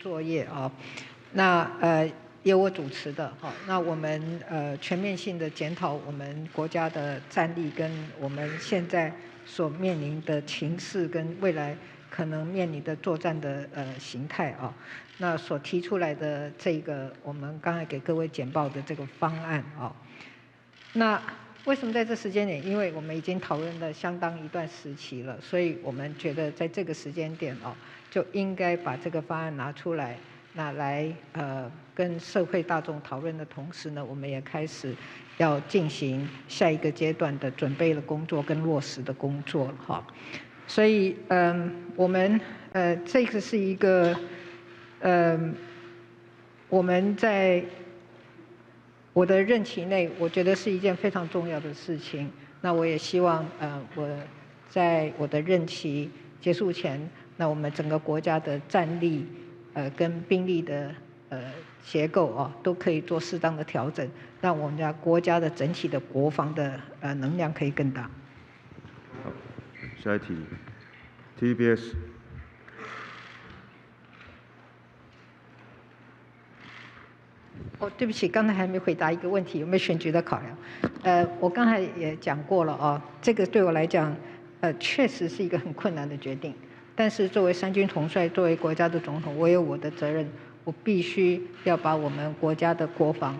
作业啊。那由我主持的哈。那我们全面性的检讨我们国家的战力跟我们现在所面临的情势跟未来可能面临的作战的形态啊。那所提出来的这个我们刚才给各位简报的这个方案啊。那为什么在这时间点？因为我们已经讨论了相当一段时期了，所以我们觉得在这个时间点哦，就应该把这个方案拿出来，那来跟社会大众讨论的同时呢，我们也开始要进行下一个阶段的准备的工作跟落实的工作了哈。所以我们这个是一个我们在我的任期内，我觉得是一件非常重要的事情。那我也希望我在我的任期结束前，那我们整个国家的战力跟兵力的结构啊，都可以做适当的调整，让我们家国家的整体的国防的能量可以更大。好，下一题 ，TBS。哦，对不起，刚才还没回答一个问题，有没有选举的考量？我刚才也讲过了哦，这个对我来讲，确实是一个很困难的决定。但是作为三军统帅，作为国家的总统，我有我的责任，我必须要把我们国家的国防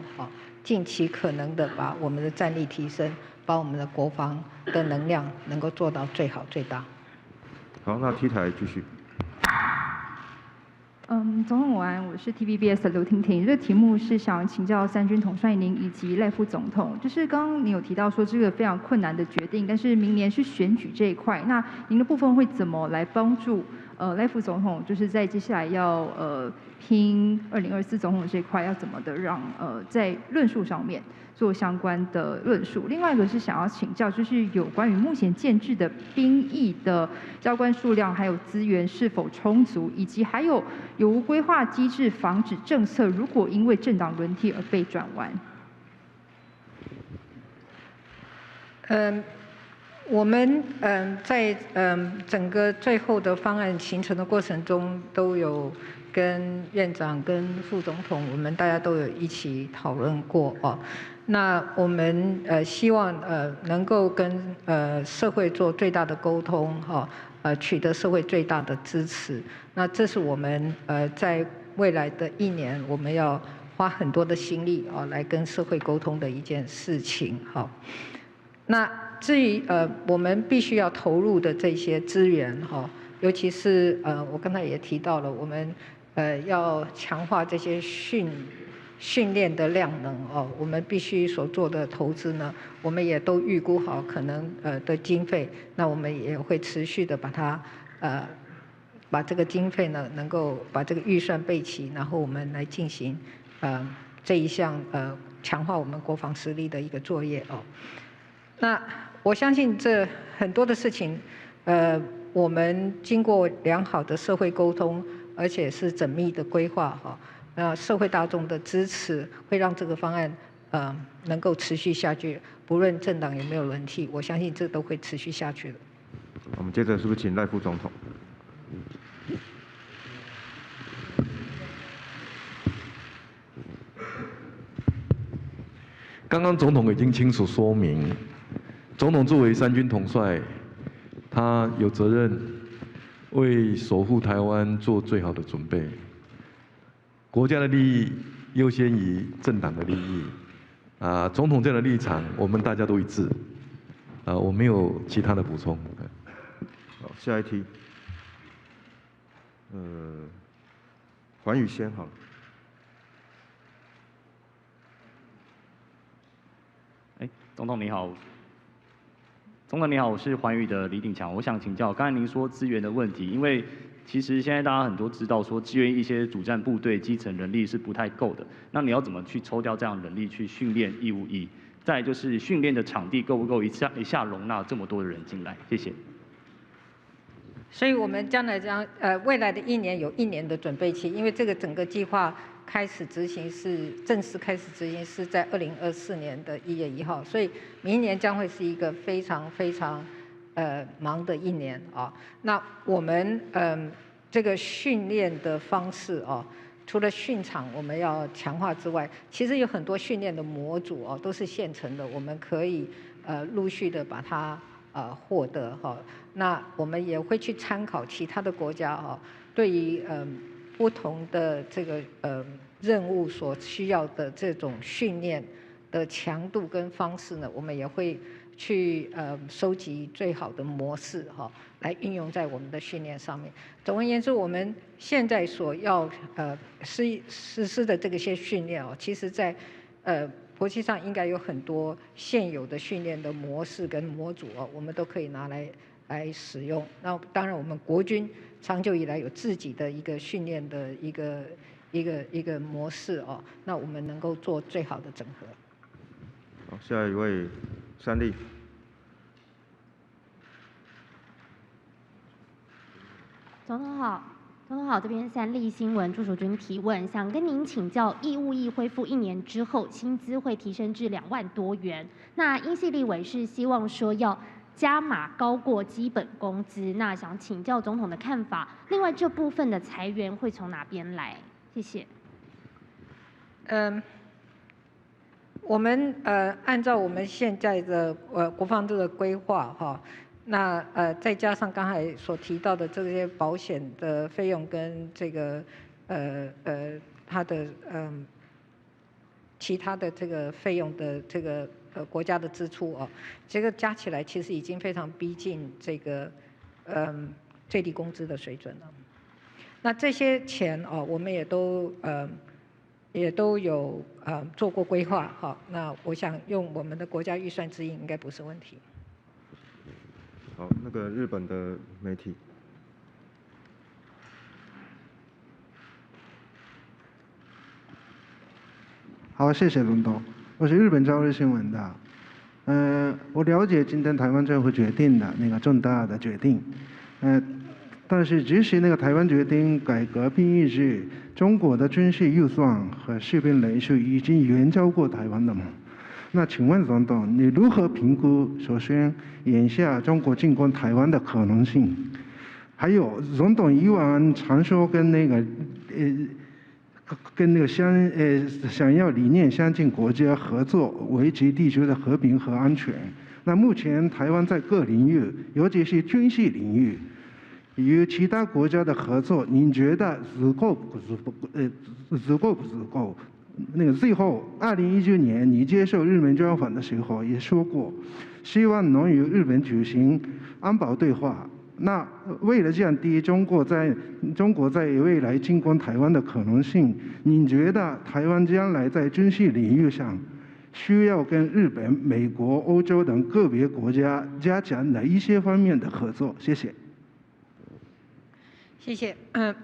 尽其可能的把我们的战力提升，把我们的国防的能量能够做到最好最大。好，那 T 台继续。总统午安，我是 TVBS 的刘婷婷。这个题目是想请教三军统帅您以及赖副总统，就是刚刚您有提到说这个非常困难的决定，但是明年是选举这一块，那您的部分会怎么来帮助赖副总统，就是在接下来要拼2024总统这一块，要怎么的让在论述上面做相关的论述。另外一个是想要请教，就是有关于目前建制的兵役的教官数量还有资源是否充足，以及还有无规划机制防止政策如果因为政党轮替而被转弯。我们在整个最后的方案形成的过程中，都有跟院长、跟副总统，我们大家都有一起讨论过哦。那我们希望能够跟社会做最大的沟通哈，取得社会最大的支持。那这是我们在未来的1年，我们要花很多的心力啊，来跟社会沟通的一件事情哈。那至于我们必须要投入的这些资源哈，尤其是我刚才也提到了，我们要强化这些训练的量能哦，我们必须所做的投资呢，我们也都预估好可能的经费，那我们也会持续的把它把这个经费呢能够把这个预算备齐，然后我们来进行这一项强化我们国防实力的一个作业哦。那我相信这很多的事情，我们经过良好的社会沟通，而且是缜密的规划哈，社会大众的支持会让这个方案能够持续下去，不论政党有没有轮替，我相信这都会持续下去的。我们接着是不是请赖副总统？刚刚总统已经清楚说明，总统作为三军统帅，他有责任为守护台湾做最好的准备。国家的利益优先于政党的利益，总统这样的立场，我们大家都一致，我没有其他的补充。好，下一题，环宇先好了。总统你好，我是环宇的李鼎强。我想请教，刚才您说资源的问题，因为其实现在大家很多知道说支援一些主战部队基层人力是不太够的，那你要怎么去抽调这样的人力去训练义务役？再来就是训练的场地够不够一下容纳这么多的人进来？谢谢。所以我们将来未来的1年有1年的准备期，因为这个整个计划正式开始执行是在2024年的1月1号，所以明年将会是一个非常非常忙的1年啊。那我们这个训练的方式哦，除了训场我们要强化之外，其实有很多训练的模组哦都是现成的，我们可以陆续的把它获得哈。那我们也会去参考其他的国家哈，对于不同的这个任务所需要的这种训练的强度跟方式呢，我们也会去收集最好的模式哈，来运用在我们的训练上面。总而言之，我们现在所要实施的这些训练哦，其实在国际上应该有很多现有的训练的模式跟模组哦，我们都可以拿来使用。那当然，我们国军长久以来有自己的一个训练的一个模式哦，那我们能够做最好的整合。好，下一位3立。总统好，总统好，这边3立新闻朱淑君提问，想跟您请教，义务役恢复1年之后，薪资会提升至2万多元。那英系立委是希望说要加码高过基本工资，那想请教总统的看法。另外，这部分的裁员会从哪边来？谢谢。我们按照我们现在的国防部的规划哈。那再加上刚才所提到的这些保险的费用跟这个它的其他的这个费用的这个国家的支出哦，这个加起来其实已经非常逼近这个最低工资的水准了。那这些钱哦，我们也都有做过规划哈。那我想用我们的国家预算指引应该不是问题。好，那个日本的媒体。好，谢谢龙董，我是日本朝日新闻的。我了解今天台湾政府决定的那个重大的决定，但是即使那个台湾决定改革兵役制，中国的军事预算和士兵人数已经远超过台湾的嘛？那请问总统，你如何评估？首先，眼下中国进攻台湾的可能性，还有总统以往常说跟那个想要理念相近国家合作，维持地区的和平和安全。那目前台湾在各领域，尤其是军事领域，与其他国家的合作，您觉得足够不足够？那个最后，2019年你接受日本专访的时候也说过，希望能与日本举行安保对话。那为了降低中国在未来进攻台湾的可能性，你觉得台湾将来在军事领域上需要跟日本、美国、欧洲等个别国家加强哪一些方面的合作？谢谢。谢谢。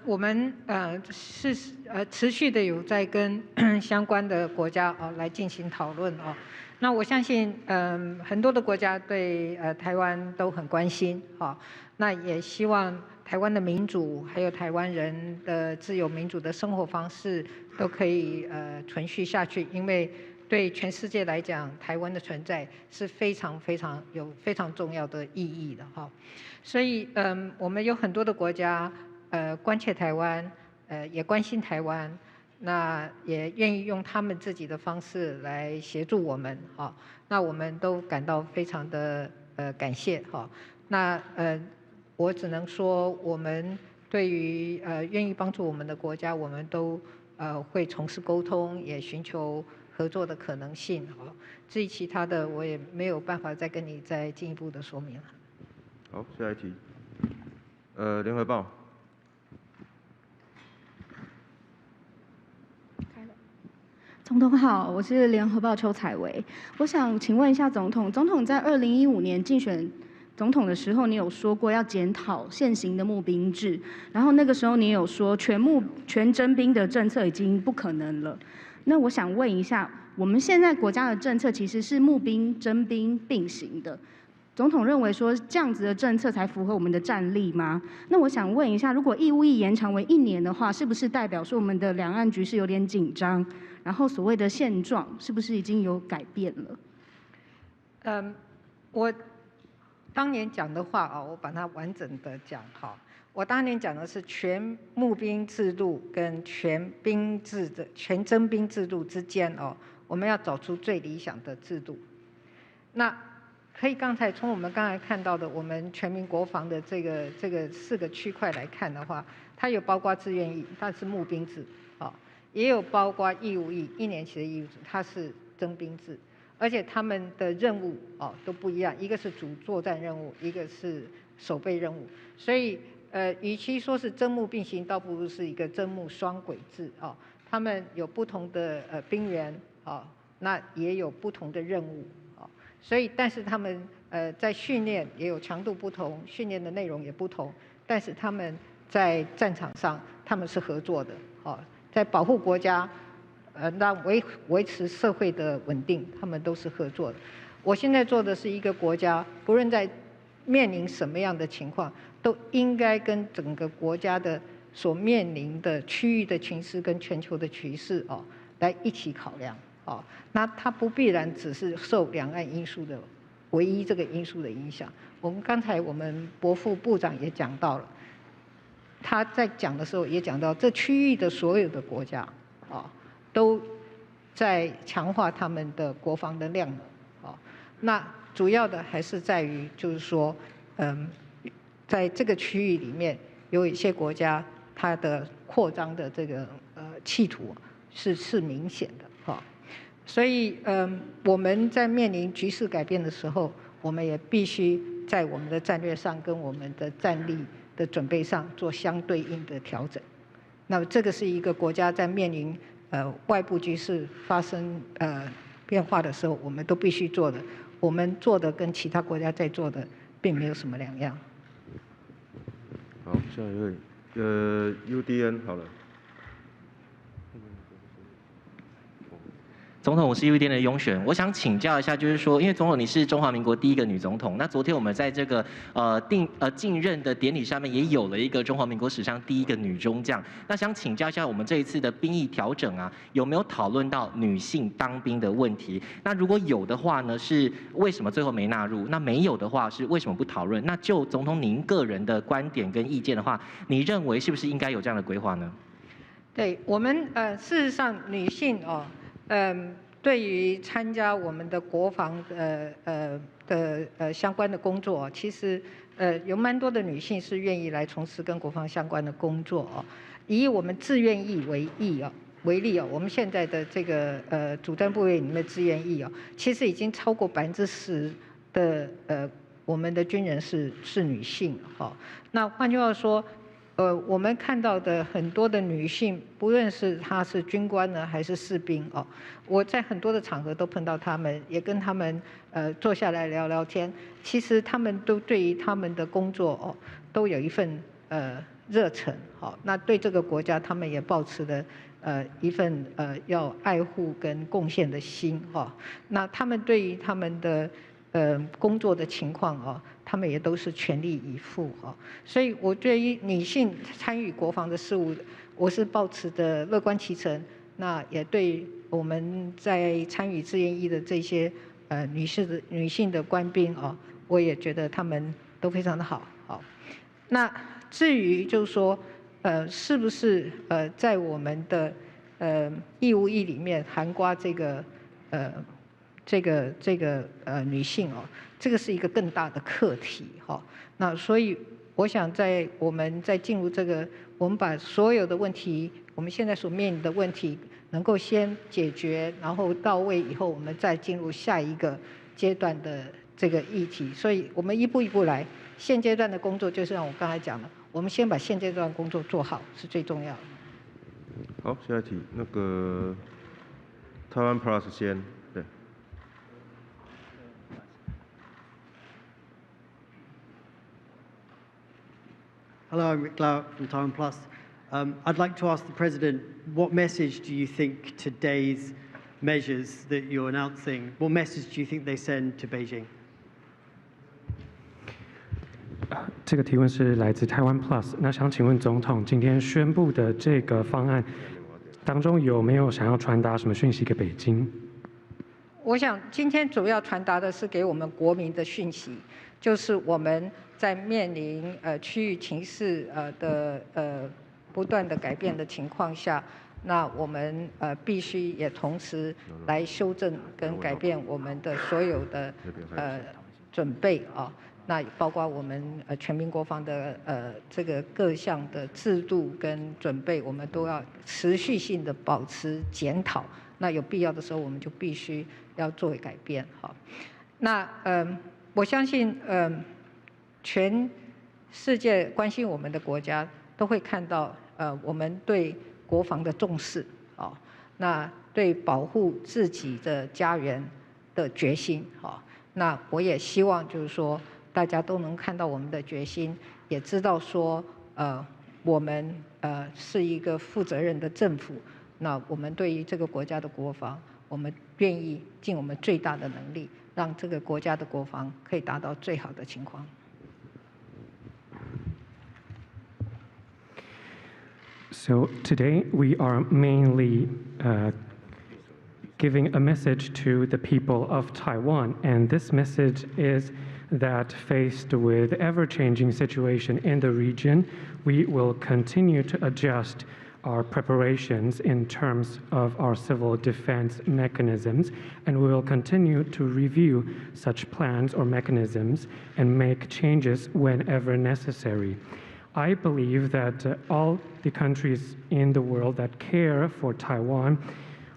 我们是持续的有在跟相关的国家来进行讨论哦。那我相信很多的国家对台湾都很关心哈。那也希望台湾的民主还有台湾人的自由民主的生活方式都可以存续下去，因为对全世界来讲，台湾的存在是非常重要的意义的哈。所以我们有很多的国家关切台湾，也关心台湾，那也愿意用他们自己的方式来协助我们哈。那我们都感到非常的感谢哈。那我只能说，我们对于愿意帮助我们的国家，我们都会从事沟通，也寻求合作的可能性哈。至于其他的，我也没有办法再跟你再进一步的说明了。好，下一题。联合报。总统好，我是联合报邱彩薇。我想请问一下总统，总统在2015年竞选总统的时候，你有说过要检讨现行的募兵制，然后那个时候你有说全征兵的政策已经不可能了。那我想问一下，我们现在国家的政策其实是募兵、征兵并行的。总统认为说这样子的政策才符合我们的战力吗？那我想问一下，如果义务役延长为1年的话，是不是代表说我们的两岸局势有点紧张？然后所谓的现状是不是已经有改变了？我当年讲的话我把它完整的讲哈。我当年讲的是全募兵制度跟全征兵制度之间哦，我们要找出最理想的制度。那可以从我们刚才看到的我们全民国防的这个4个区块来看的话，它有包括志愿役，它是募兵制，也有包括义务役，1年期的义务制，它是征兵制。而且他们的任务都不一样，一个是主作战任务，一个是守备任务。所以与其说是征募并行，倒不如是一个征募双轨制他们有不同的兵员那也有不同的任务所以但是他们在训练也有强度不同，训练的内容也不同，但是他们在战场上他们是合作的在保护国家。让维持社会的稳定，他们都是合作的。我现在做的是一个国家，不论在面临什么样的情况，都应该跟整个国家的所面临的区域的情势跟全球的局势来一起考量那它不必然只是受两岸因素的唯一这个因素的影响。刚才我们国副部长也讲到了，他在讲的时候也讲到，这区域的所有的国家都在强化他们的国防的量能那主要的还是在于就是说在这个区域里面有一些国家它的扩张的这个企图是明显的所以我们在面临局势改变的时候，我们也必须在我们的战略上跟我们的战力的准备上做相对应的调整。那么这个是一个国家在面临外部局势发生变化的时候，我们都必须做的。我们做的跟其他国家在做的并没有什么两样。好，下一位，UDN 好了。总统，我是 UDN 的雍璇，我想请教一下，就是说，因为总统你是中华民国第1个女总统，那昨天我们在这个继任的典礼上面也有了一个中华民国史上第1个女中将，那想请教一下，我们这一次的兵役调整有没有讨论到女性当兵的问题？那如果有的话呢，是为什么最后没纳入？那没有的话，是为什么不讨论？那就总统您个人的观点跟意见的话，你认为是不是应该有这样的规划呢？对我们事实上女性对于参加我们的国防相关的工作，其实有蛮多的女性是愿意来从事跟国防相关的工作以我们志愿役为例我们现在的这个主战部队里面的志愿役其实已经超过10%的我们的军人是女性那换句话说。我们看到的很多的女性，不论是她是军官呢，还是士兵我在很多的场合都碰到她们，也跟她们坐下来聊聊天。其实她们都对于她们的工作都有一份热忱那对这个国家她们也抱持了一份要爱护跟贡献的心那她们对于她们的工作的情况他们也都是全力以赴所以我对于女性参与国防的事务，我是抱持的乐观其成。那也对我们在参与志愿役的这些女性的官兵我也觉得他们都非常的好那至于就是说是不是在我们的义务役里面涵盖这个女性这个是一个更大的课题那所以我想我们在进入这个，我们把所有的问题，我们现在所面临的问题能够先解决，然后到位以后，我们再进入下一个阶段的这个议题。所以我们一步一步来。现阶段的工作就是像我刚才讲的，我们先把现阶段工作做好是最重要的。好，下一题，那个台湾 Plus 先。Hello, I'm Rick Lau from Taiwan Plus. I'd like to ask the President, what message do you think today's measures that you're announcing, what message do you think they send to Beijing? 这个提问是来自台湾 Plus。那想请问总统，今天宣布的这个方案当中有没有想要传达什么讯息给北京？我想今天主要传达的是给我们国民的讯息，就是我们在面临区域情势的不断的改变的情况下，那我们必须也同时来修正跟改变我们的所有的准备啊。那包括我们全民国防的这个各项的制度跟准备，我们都要持续性的保持检讨。那有必要的时候，我们就必须要做改变哈。那我相信全世界关心我们的国家都会看到我们对国防的重视啊，那对保护自己的家园的决心啊。那我也希望就是说，大家都能看到我们的决心，也知道说我们是一个负责任的政府。那我们对于这个国家的国防，我们愿意尽我们最大的能力，让这个国家的国防可以达到最好的情况。So today we are mainly giving a message to the people of Taiwan, and this message is that faced with ever-changing situation in the region, we will continue to adjust our preparations in terms of our civil defense mechanisms, and we will continue to review such plans or mechanisms and make changes whenever necessary. I believe that all the countries in the world that care for Taiwan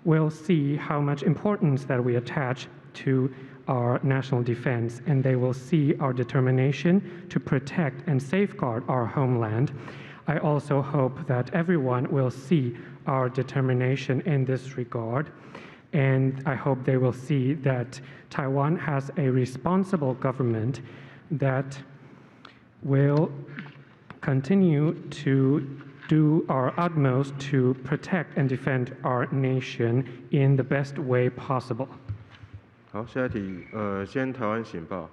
will see how much importance that we attach to our national defense, and they will see our determination to protect and safeguard our homeland. I also hope that everyone will see our determination in this regard, and I hope they will see that Taiwan has a responsible government that will continue to do our utmost to protect and defend our nation in the best way possible. 好，下一题，先台湾醒报。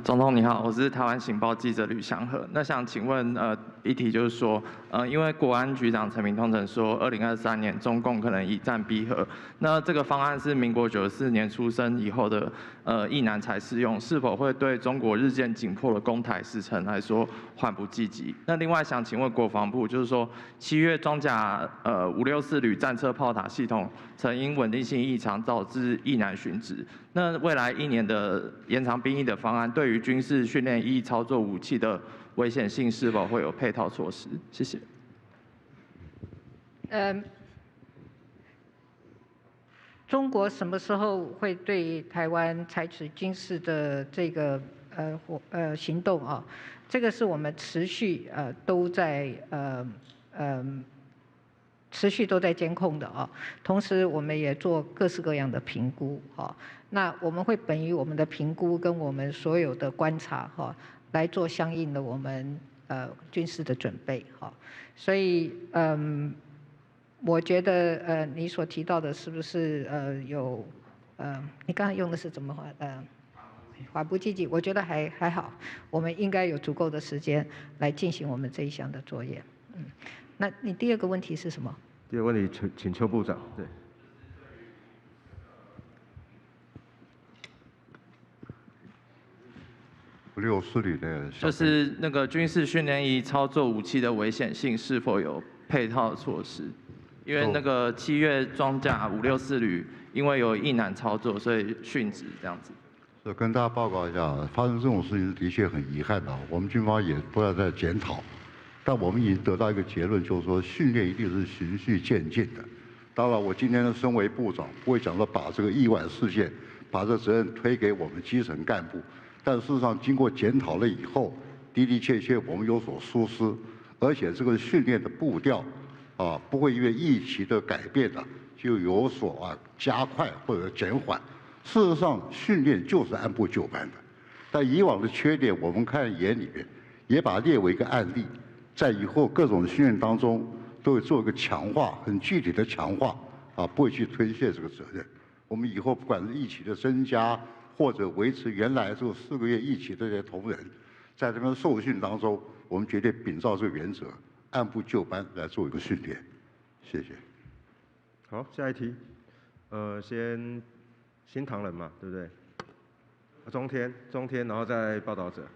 总统你好，我是台湾醒报记者吕祥和。那想请问，一题就是说，因为国安局长陈明通曾说，2023年中共可能以战逼和，那这个方案是民国94年出生以后的役男才适用，是否会对中国日渐紧迫的攻台时程来说缓不济急？那另外想请问国防部，就是说7月装甲564旅战车炮塔系统曾因稳定性异常导致役男殉职，那未来1年的延长兵役的方案，对于军事训练役操作武器的危险性是否会有配套措施？谢谢。中国什么时候会对台湾采取军事的这个行动啊？这个是我们持续都在监控的啊。同时，我们也做各式各样的评估啊。那我们会本于我们的评估跟我们所有的观察哈，来做相应的我们军事的准备哈。所以我觉得你所提到的是不是有你刚才用的是怎么缓不济急？我觉得还好，我们应该有足够的时间来进行我们这一项的作业。那你第二个问题是什么？第二个问题请邱部长。对。564旅的就是那个军事训练役操作武器的危险性是否有配套措施？因为那个7月装甲564旅因为有役男操作，所以殉职这样子。是跟大家报告一下，发生这种事情的确很遗憾的，我们军方也不断在检讨，但我们已经得到一个结论，就是说训练一定是循序渐进的。当然，我今天身为部长，不会讲说把这个意外事件，把这责任推给我们基层干部。但事实上，经过检讨了以后，的确我们有所疏失，而且这个训练的步调不会因为疫情的改变就有所加快或者减缓。事实上，训练就是按部就班的。但以往的缺点，我们看眼里面，也把它列为一个案例，在以后各种训练当中都会做一个强化，很具体的强化不会去推卸这个责任。我们以后不管是疫情的增加，或者维持原来这4个月役期的这些同仁，在这边受训当中，我们绝对秉照这个原则，按部就班来做一个训练。谢谢。好，下一题，先新唐人嘛，对不对？中天，然后再报道者。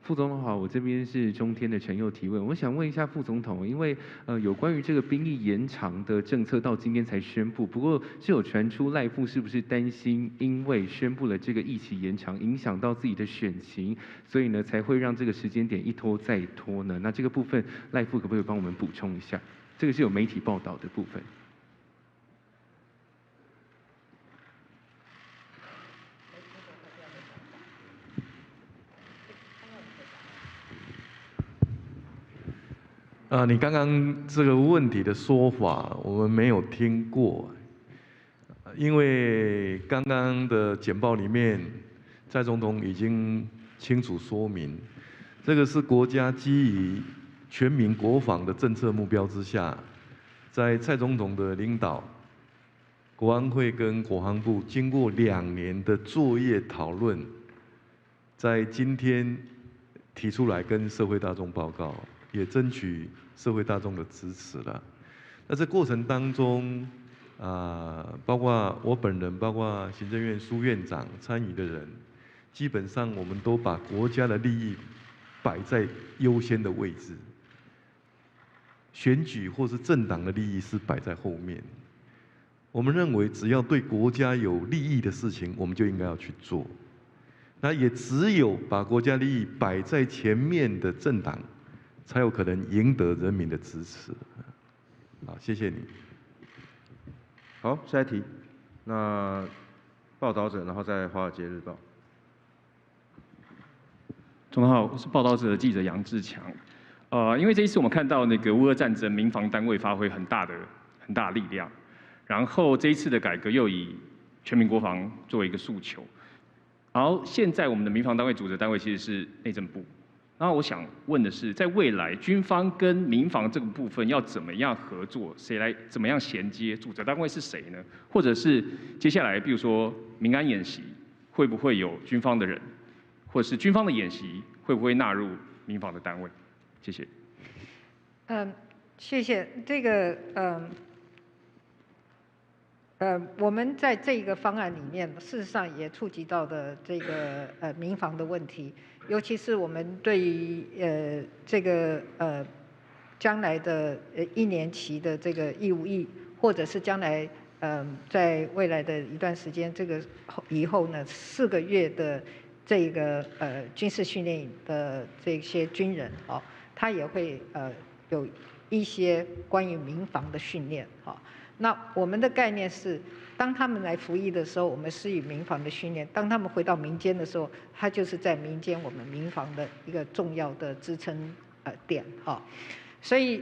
副总统好，我这边是中天的陈佑提问，我想问一下副总统，因为有关于这个兵役延长的政策到今天才宣布，不过是有传出赖副是不是担心因为宣布了这个役期延长，影响到自己的选情，所以呢才会让这个时间点一拖再拖呢？那这个部分赖副可不可以帮我们补充一下？这个是有媒体报道的部分。你刚刚这个问题的说法，我们没有听过，因为刚刚的简报里面，蔡总统已经清楚说明，这个是国家基于全民国防的政策目标之下，在蔡总统的领导，国安会跟国防部经过2年的作业讨论，在今天提出来跟社会大众报告，也争取社会大众的支持了。那这过程当中，包括我本人，包括行政院苏院长参与的人，基本上我们都把国家的利益摆在优先的位置，选举或是政党的利益是摆在后面。我们认为，只要对国家有利益的事情，我们就应该要去做。那也只有把国家利益摆在前面的政党，才有可能赢得人民的支持。好，谢谢你。好，下一题。那报道者，然后再《华尔街日报》。总统好，我是报道者的记者杨志强。因为这一次我们看到那个乌俄战争，民防单位发挥很大的力量，然后这一次的改革又以全民国防作为一个诉求，然后现在我们的民防单位组织单位其实是内政部。然后我想问的是，在未来军方跟民防这个部分要怎么样合作？谁来怎么样衔接？组织单位是谁呢？或者是接下来，比如说民安演习，会不会有军方的人，或者是军方的演习会不会纳入民防的单位？谢谢。谢谢。这个我们在这个方案里面，事实上也触及到的这个民防的问题，尤其是我们对于这个将来的1年期的这个义务役，或者是将来在未来的一段时间，这个以后呢4个月的这个军事训练的这些军人哦，他也会有一些关于民防的训练哦。那我们的概念是，当他们来服役的时候，我们施予民防的训练；当他们回到民间的时候，他就是在民间我们民防的一个重要的支撑点哈。所以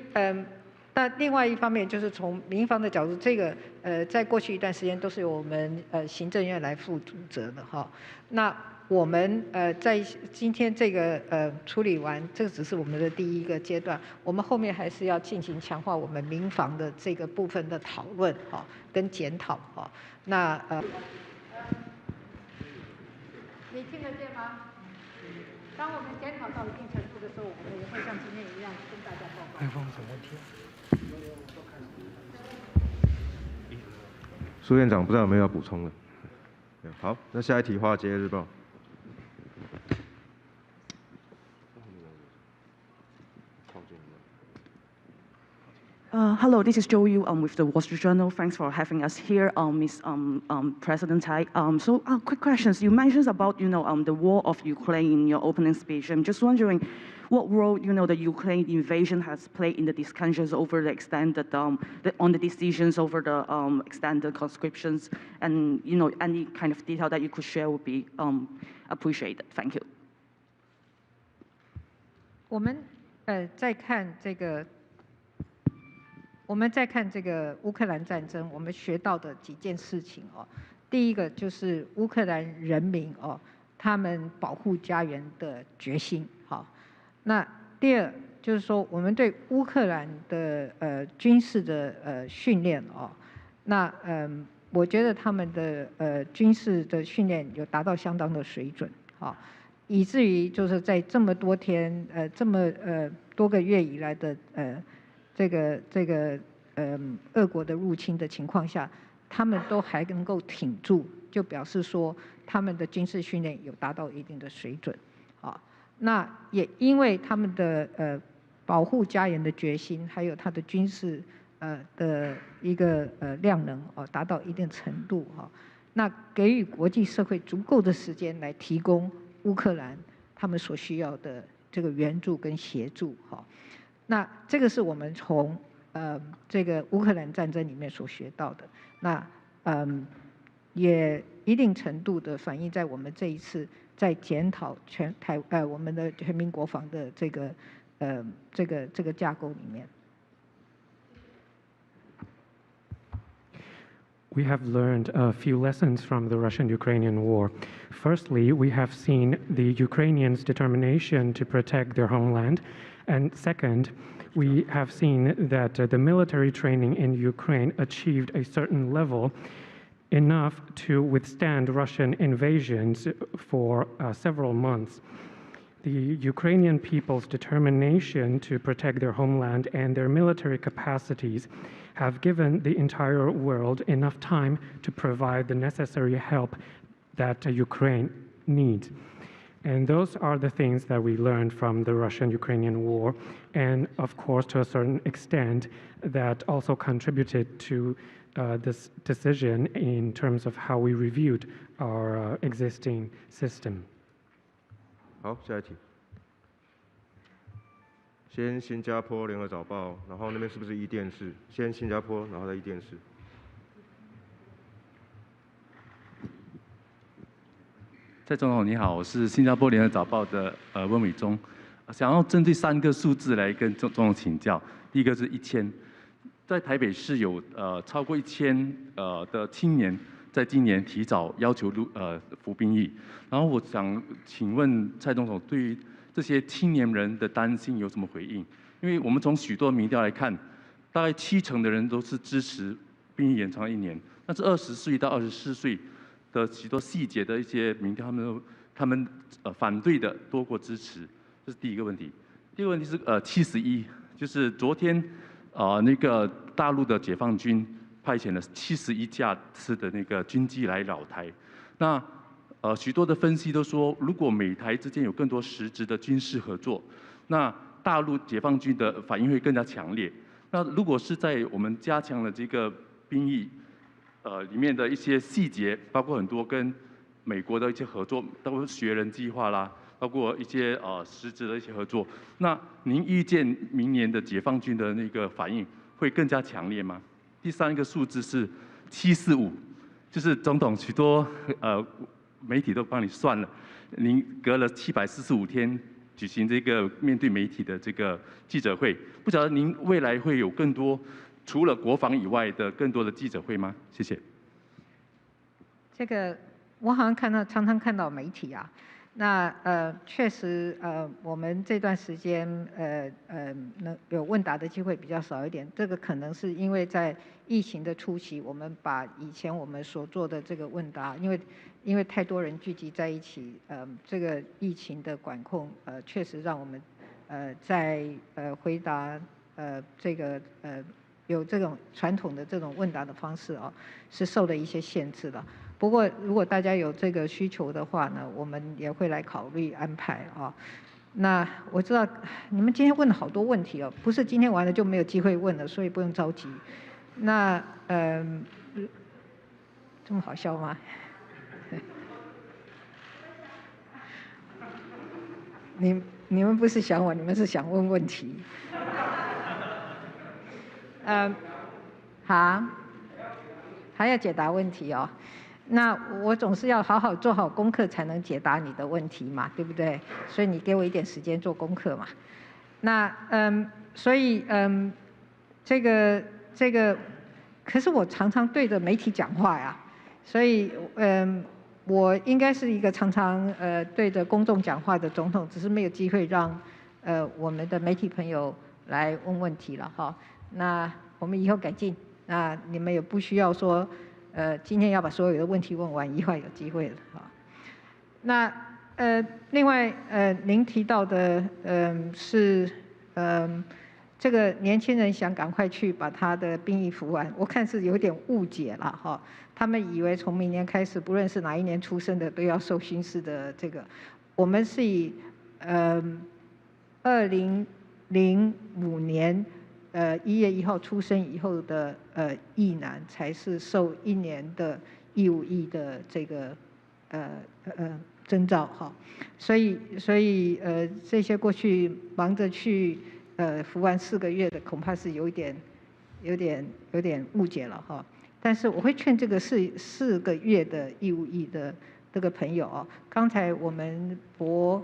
那另外一方面就是从民防的角度，这个在过去一段时间都是由我们行政院来负责的哈。那我们在今天这个处理完，这个只是我们的第一个阶段，我们后面还是要进行强化我们民防的这个部分的讨论哈，跟检讨哈。那你听得见吗？当我们检讨到一定程度的时候，我们也会像今天一样跟大家报告。还有什么问题？苏院长不知道有没有要补充的？好，那下一题，《华尔街日报》。Hello, this is Joe Yu with the Wall Street Journal. Thanks for having us here, Ms. President Tsai. So, quick questions. You mentioned about, the war of Ukraine in your opening speech. I'm just wondering what role, the Ukraine invasion has played in the discussions over the extended, on the decisions over the extended conscriptions, and, any kind of detail that you could share would be appreciated. Thank you. 我们在看这个乌克兰战争，我们学到的几件事情哦。第一个就是乌克兰人民哦，他们保护家园的决心。好，那第二就是说，我们对乌克兰的军事的训练哦，那我觉得他们的军事的训练有达到相当的水准，好，以至于就是在这么多天这么多个月以来的这个俄国的入侵的情况下，他们都还能够挺住，就表示说他们的军事训练有达到一定的水准，啊，那也因为他们的保护家园的决心，还有他的军事的一个量能达到一定程度哈，那给予国际社会足够的时间来提供乌克兰他们所需要的这个援助跟协助哈，那这个是我们从这个乌克兰战争里面所学到的，那也一定程度的反映在我们这一次在检讨我们的全民国防的这个架构里面。We have learned a few lessons from the Russian-Ukrainian war. Firstly, we have seen the Ukrainians' determination to protect their homeland. And second, we have seen that the military training in Ukraine achieved a certain level enough to withstand Russian invasions for several months. The Ukrainian people's determination to protect their homeland and their military capacities have given the entire world enough time to provide the necessary help that Ukraine needs. And those are the things that we learned from the Russian-Ukrainian war, and of course, to a certain extent, that also contributed to this decision in terms of how we reviewed our existing system. 好，下一题。先新加坡联合早报，然后那边是不是一电视？先新加坡，然后再一电视。蔡总统你好，我是新加坡联合早报的温伟忠，想要针对3个数字来跟总统请教。第一个是1000，在台北市有超过1000的青年在今年提早要求服兵役，然后我想请问蔡总统对于这些青年人的担心有什么回应？因为我们从许多民调来看，大概70%的人都是支持兵役延长1年，但是20岁到24岁的许多细节的一些民调，他们反对的多过支持，这是第一个问题。第二个问题是71，就是昨天那个大陆的解放军派遣了71架次的那个军机来扰台，那许多的分析都说，如果美台之间有更多实质的军事合作，那大陆解放军的反应会更加强烈。那如果是在我们加强了这个兵役里面的一些细节，包括很多跟美国的一些合作，包括学人计划啦，包括一些实质的一些合作，那您预见明年的解放军的那个反应会更加强烈吗？第3个数字是745，就是总统许多媒体都帮你算了，您隔了745天举行这个面对媒体的这个记者会，不晓得您未来会有更多除了国防以外的更多的记者会吗？谢谢。这个我好像常常看到媒体啊，那确实我们这段时间有问答的机会比较少一点，这个可能是因为在疫情的初期，我们把以前我们所做的这个问答，因为太多人聚集在一起，这个疫情的管控确实让我们在回答这个有这种传统的这种问答的方式是受了一些限制的。不过，如果大家有这个需求的话呢，我们也会来考虑安排啊。那我知道你们今天问了好多问题哦，不是今天完了就没有机会问了，所以不用着急。那这么好笑吗？你们不是想我，你们是想问问题。好，还要解答问题哦。那我总是要好好做好功课，才能解答你的问题嘛，对不对？所以你给我一点时间做功课嘛。那所以这个，可是我常常对着媒体讲话呀，所以我应该是一个常常对着公众讲话的总统，只是没有机会让我们的媒体朋友来问问题了哈。那我们以后改进，那你们也不需要说今天要把所有的问题问完，以后有机会了哈。那另外您提到的是这个年轻人想赶快去把他的兵役服完，我看是有点误解了哈。他们以为从明年开始，不论是哪一年出生的都要受勋士的这个。我们是以2005年1月1号出生以后的役男才是受1年的义务役的这个征召哈。所以这些过去忙着去服完4个月的，恐怕是有点误解了哈。但是我会劝这个4个月的义务役的这个朋友哦，刚才我们副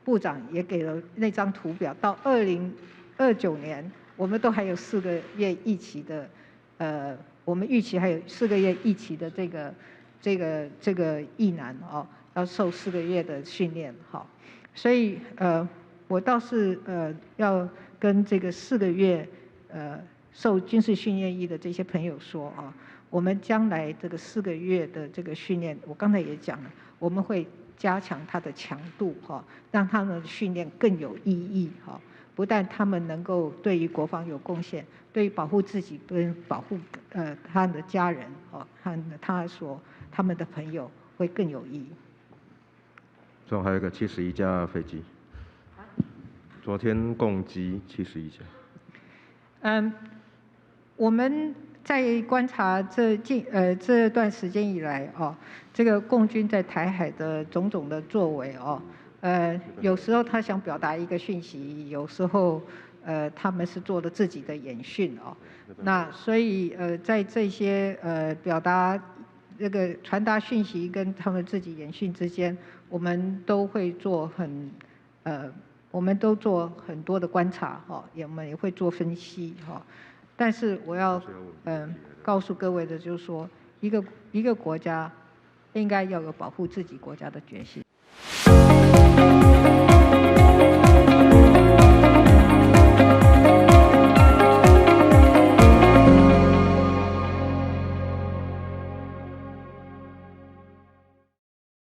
部长也给了那张图表，到2029年我们都还有4个月役期的我们预期还有4个月役期的这个役男哦，要受4个月的训练哈。所以我倒是要跟这个4个月受军事训练役的这些朋友说啊，我们将来这个4个月的这个训练，我刚才也讲了，我们会加强它的强度哈，让他们的训练更有意义哈。不但他们能够对于国防有贡献，对于保护自己跟保护他们的家人哦，他们的朋友会更有意义。最后还有一个71架飞机，昨天共机71架。我们在观察这段时间以来哦，这个共军在台海的种种的作为哦，有时候他想表达一个讯息，有时候他们是做了自己的演训哦。那所以在这些表达这个传达讯息跟他们自己演训之间，我们都会做我们都做很多的观察哈，我们也会做分析哈。但是我要告诉各位的就是说，一个国家应该要有保护自己国家的决心。